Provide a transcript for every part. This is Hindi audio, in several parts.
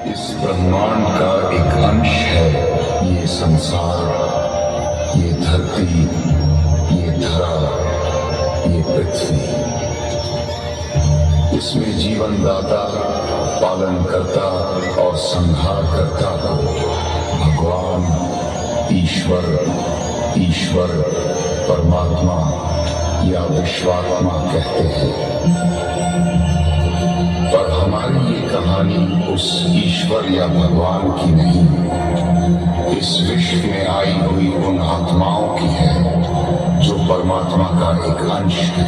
इस ब्रह्मांड का एक अंश है ये संसार, ये धरती, ये धरा, ये पृथ्वी। इसमें जीवन दाता, पालन करता और संहार करता को भगवान, ईश्वर, परमात्मा या विश्वात्मा कहते हैं। पर हमारी ये कहानी उस ईश्वर या भगवान की नहीं, इस विश्व में आई हुई उन आत्माओं की है जो परमात्मा का एक अंश है।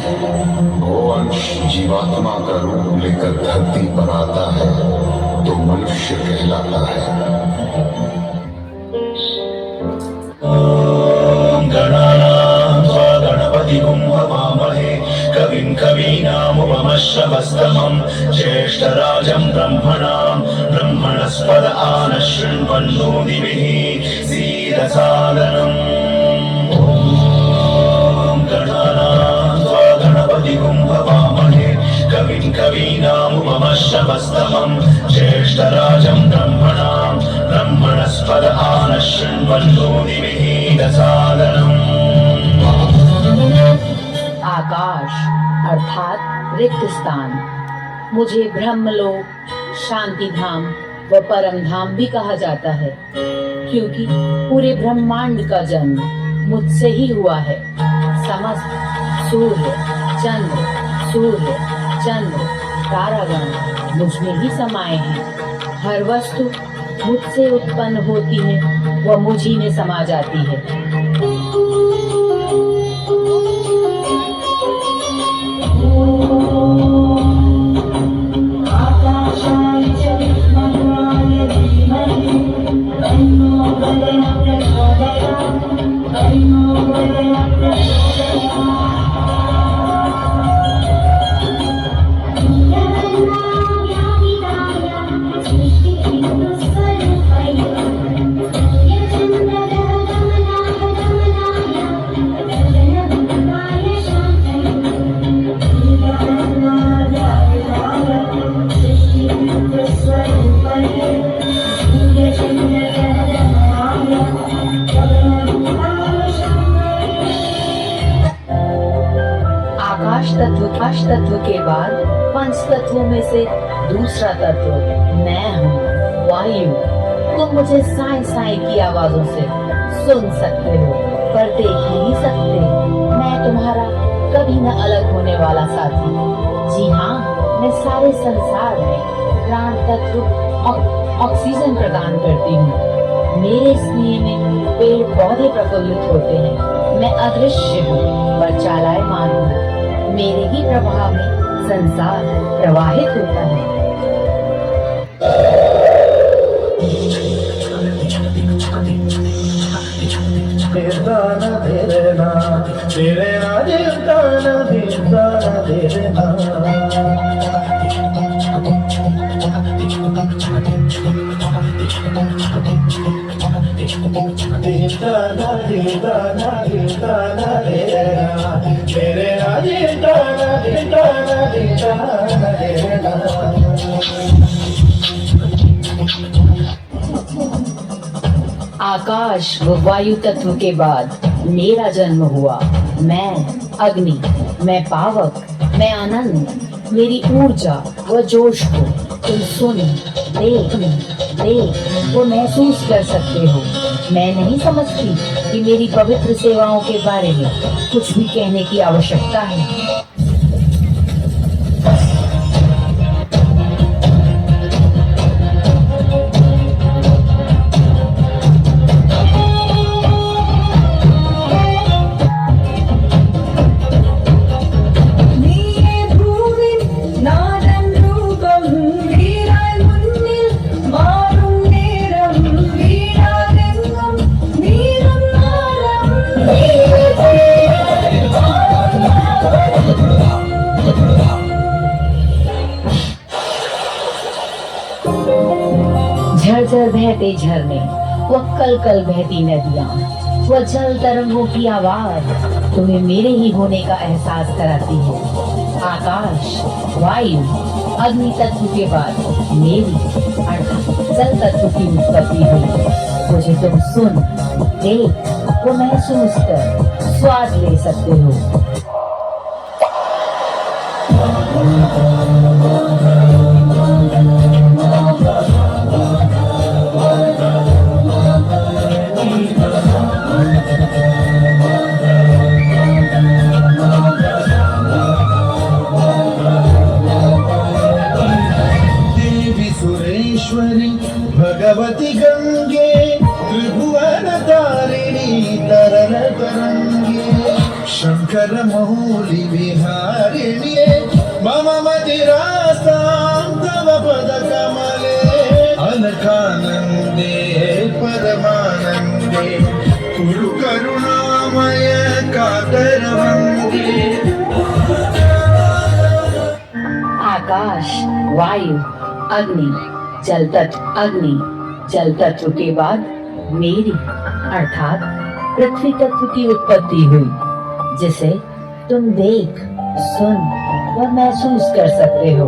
वो अंश जीवात्मा का रूप लेकर धरती पर आता है तो मनुष्य कहलाता है। कविं कवीनामुपमश्रवस्तमं ज्येष्ठराजं ब्रह्मणस्पद आनशृण्वन्नोतिभिः सीदसादनम्। ॐ गणानां गणपतिं हवामहे कविं कवीनामुपमश्रवस्तमं ज्येष्ठराजं ब्रह्मणस्पद आनशृण्वन्नोतिभिः सीदसादनम्। आकाश अर्थात रिक्त स्थान, मुझे ब्रह्मलोक, शांति धाम व परम धाम भी कहा जाता है, क्योंकि पूरे ब्रह्मांड का जन्म मुझसे ही हुआ है। समस्त सूर्य चंद्र तारागण मुझ में ही समाये हैं। हर वस्तु मुझसे उत्पन्न होती है व मुझी में समा जाती है। आकाश तत्व के बाद पंच तत्वों में से दूसरा तत्व मैं हूँ, वायु। तुम मुझे साई साई की आवाजों से सुन सकते हो, पर देख नहीं सकते। मैं तुम्हारा कभी न अलग होने वाला साथी। जी हाँ, मैं सारे संसार में प्राण तत्व ऑक्सीजन प्रदान करती हूँ। मेरे स्नेह में पेड़ पौधे प्रफुल्लित होते हैं। मैं अदृश्य हूँ पर चालायमान हूँ। मेरे ही प्रभाव में संसार प्रवाहित होता है। आकाश व वायु तत्व के बाद मेरा जन्म हुआ। मैं अग्नि, मैं पावक, मैं आनंद। मेरी ऊर्जा व जोश को तुम सुन, देख वो महसूस कर सकते हो। मैं नहीं समझती कि मेरी पवित्र सेवाओं के बारे में कुछ भी कहने की आवश्यकता है। झरझर बहते झरने, वो कल कल बहती नदियां, वो जल तरंगों की आवाज तुम्हें मेरे ही होने का एहसास कराती है। आकाश, वायु, अग्नि तत्व के बाद मेरी अर्थात जल तत्व की उत्पत्ति हुई। मुझे तुम सुन, देख व महसूस कर स्वाद ले सकते हो। देवी सुरेश्वरी भगवती गंगे त्रिभुवन तारिणी तरल तरंगे शंकर मौली विहारिणी मम मदिरास्तां तव पद कमले अलकानंदे परमानंदे कुरु करुणामय कातर वंदे। आकाश, वायु, अग्नि, जल तत्व, अग्नि जल तत्व के बाद मेरी अर्थात पृथ्वी तत्व की उत्पत्ति हुई, जिसे तुम देख, सुन व महसूस कर सकते हो।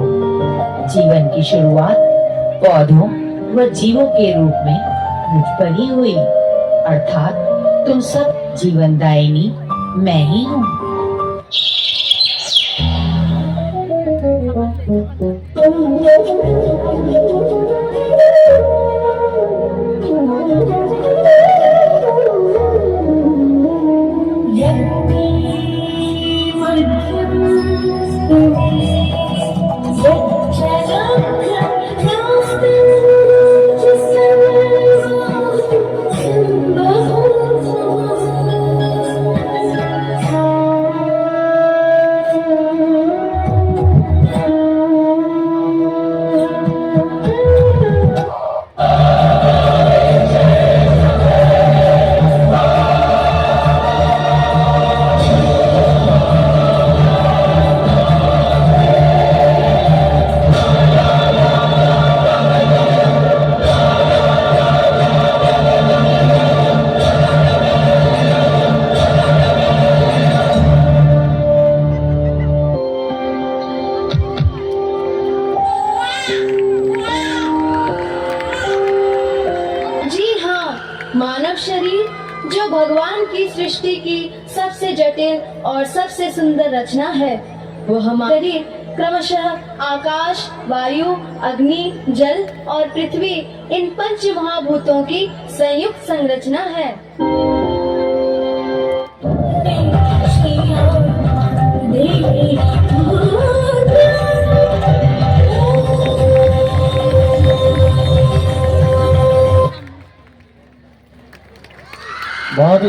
जीवन की शुरुआत पौधों व जीवों के रूप में मुझ पर ही हुई, अर्थात तुम सब जीवनदायिनी मैं ही हूँ। मानव शरीर जो भगवान की सृष्टि की सबसे जटिल और सबसे सुंदर रचना है, वो हमारा शरीर क्रमशः आकाश, वायु, अग्नि, जल और पृथ्वी इन पंच महाभूतों की संयुक्त संरचना है। बहुत